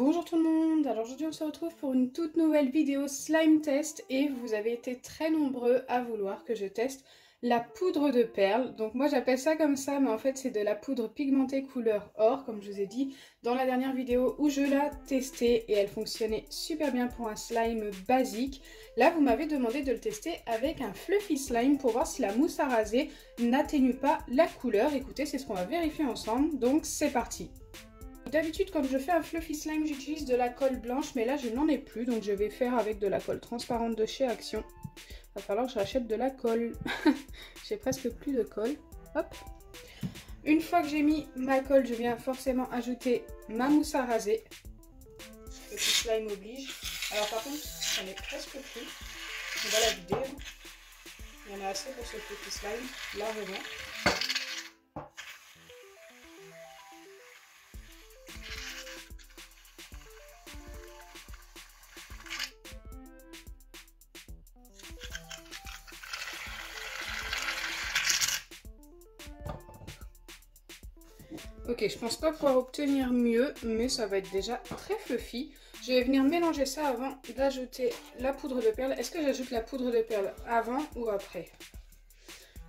Bonjour tout le monde, alors aujourd'hui on se retrouve pour une toute nouvelle vidéo slime test et vous avez été très nombreux à vouloir que je teste la poudre de perles. Donc moi j'appelle ça comme ça, mais en fait c'est de la poudre pigmentée couleur or, comme je vous ai dit dans la dernière vidéo où je l'ai testée et elle fonctionnait super bien pour un slime basique. Là vous m'avez demandé de le tester avec un fluffy slime pour voir si la mousse à raser n'atténue pas la couleur. Écoutez, c'est ce qu'on va vérifier ensemble, donc c'est parti. D'habitude, quand je fais un fluffy slime, j'utilise de la colle blanche, mais là, je n'en ai plus, donc je vais faire avec de la colle transparente de chez Action. Va falloir que je rachète de la colle. J'ai presque plus de colle. Hop. Une fois que j'ai mis ma colle, je viens forcément ajouter ma mousse à raser. Fluffy slime oblige. Alors par contre, j'en ai presque plus. On va la vider. Il y en a assez pour ce fluffy slime, largement. Ok, je pense pas pouvoir obtenir mieux, mais ça va être déjà très fluffy. Je vais venir mélanger ça avant d'ajouter la poudre de perles. Est-ce que j'ajoute la poudre de perles avant ou après?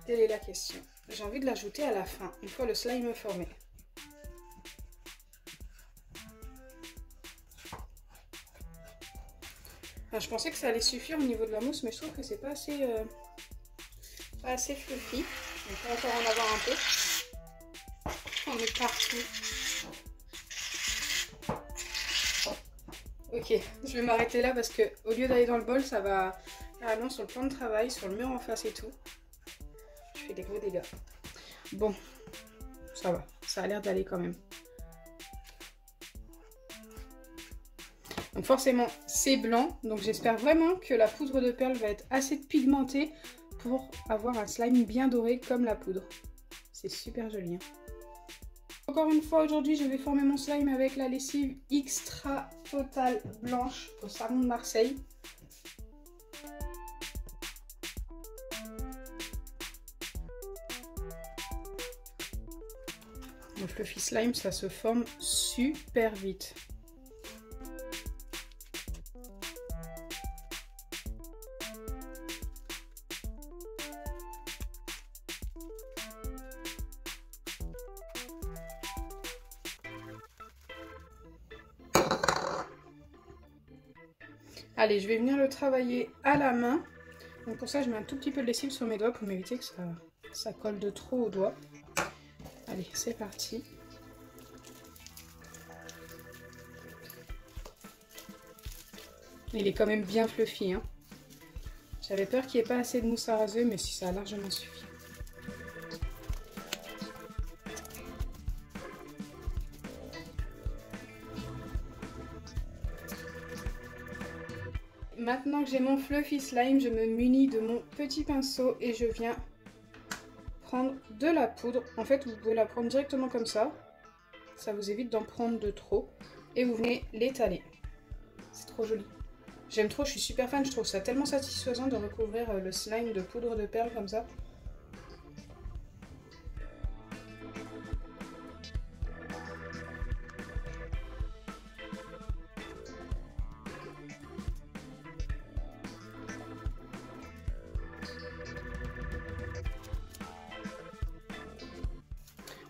Telle est la question. J'ai envie de l'ajouter à la fin, une fois le slime formé. Enfin, je pensais que ça allait suffire au niveau de la mousse, mais je trouve que c'est pas assez fluffy. On peut encore en avoir un peu. On est partout. Ok, je vais m'arrêter là parce que au lieu d'aller dans le bol, ça va carrément sur le plan de travail, sur le mur en face et tout. Je fais des gros dégâts. Bon, ça va, ça a l'air d'aller quand même. Donc forcément, c'est blanc, donc j'espère vraiment que la poudre de perles va être assez pigmentée pour avoir un slime bien doré comme la poudre. C'est super joli, hein. Encore une fois, aujourd'hui, je vais former mon slime avec la lessive Extra Total blanche au savon de Marseille. Le fluffy slime, ça se forme super vite. Allez, je vais venir le travailler à la main. Donc pour ça, je mets un tout petit peu de lessive sur mes doigts pour m'éviter que ça colle de trop aux doigts. Allez, c'est parti. Il est quand même bien fluffy, hein. J'avais peur qu'il n'y ait pas assez de mousse à raser, mais si, ça a largement suffi. Maintenant que j'ai mon fluffy slime, je me munis de mon petit pinceau et je viens prendre de la poudre. En fait, vous pouvez la prendre directement comme ça. Ça vous évite d'en prendre de trop. Et vous venez l'étaler. C'est trop joli. J'aime trop, je suis super fan. Je trouve ça tellement satisfaisant de recouvrir le slime de poudre de perles comme ça.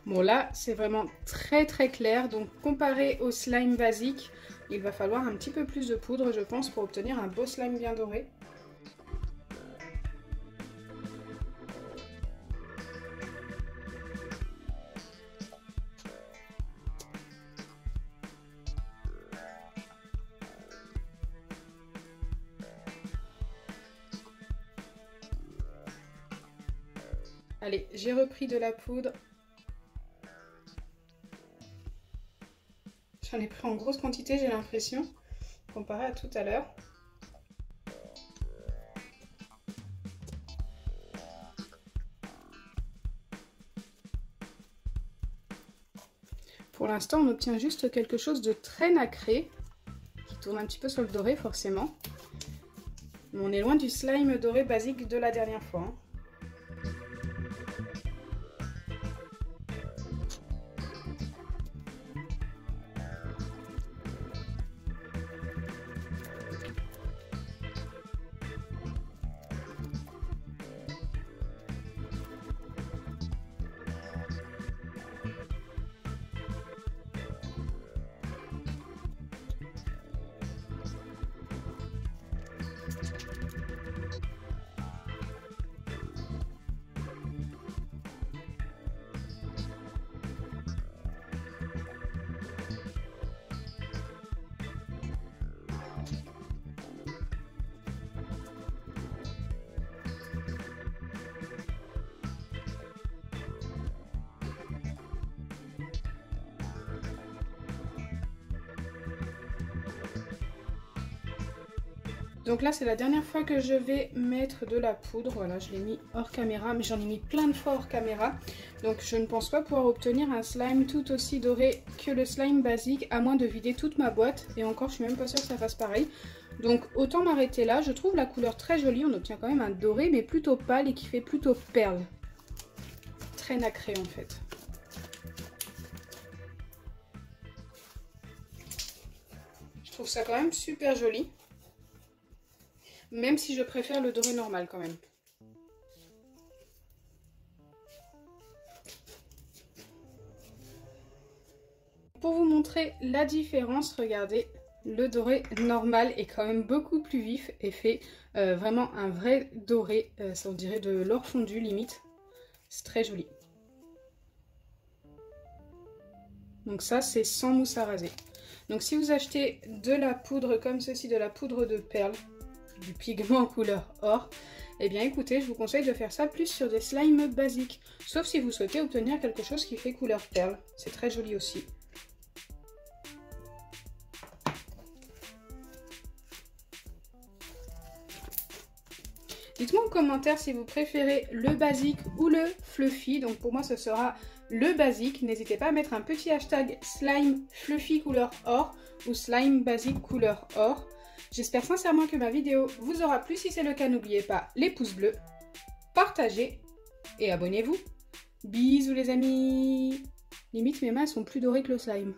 Bon là, c'est vraiment très clair, donc comparé au slime basique, il va falloir un petit peu plus de poudre, je pense, pour obtenir un beau slime bien doré. Allez, j'ai repris de la poudre. J'en ai pris en grosse quantité, j'ai l'impression, comparé à tout à l'heure. Pour l'instant, on obtient juste quelque chose de très nacré, qui tourne un petit peu sur le doré forcément. Mais on est loin du slime doré basique de la dernière fois, hein. Donc là c'est la dernière fois que je vais mettre de la poudre, voilà je l'ai mis hors caméra, mais j'en ai mis plein de fois hors caméra. Donc je ne pense pas pouvoir obtenir un slime tout aussi doré que le slime basique, à moins de vider toute ma boîte, et encore je suis même pas sûre que ça fasse pareil. Donc autant m'arrêter là, je trouve la couleur très jolie, on obtient quand même un doré mais plutôt pâle et qui fait plutôt perle. Très nacré en fait. Je trouve ça quand même super joli. Même si je préfère le doré normal quand même. Pour vous montrer la différence, regardez, le doré normal est quand même beaucoup plus vif et fait vraiment un vrai doré. Ça on dirait de l'or fondu limite. C'est très joli. Donc ça c'est sans mousse à raser. Donc si vous achetez de la poudre comme ceci, de la poudre de perle, du pigment en couleur or, eh bien écoutez, je vous conseille de faire ça plus sur des slimes basiques, sauf si vous souhaitez obtenir quelque chose qui fait couleur perle, c'est très joli aussi. Dites-moi en commentaire si vous préférez le basique ou le fluffy, donc pour moi ce sera le basique. N'hésitez pas à mettre un petit hashtag slime fluffy couleur or ou slime basique couleur or. J'espère sincèrement que ma vidéo vous aura plu. Si c'est le cas, n'oubliez pas les pouces bleus, partagez et abonnez-vous. Bisous les amis. Limite mes mains sont plus dorées que le slime.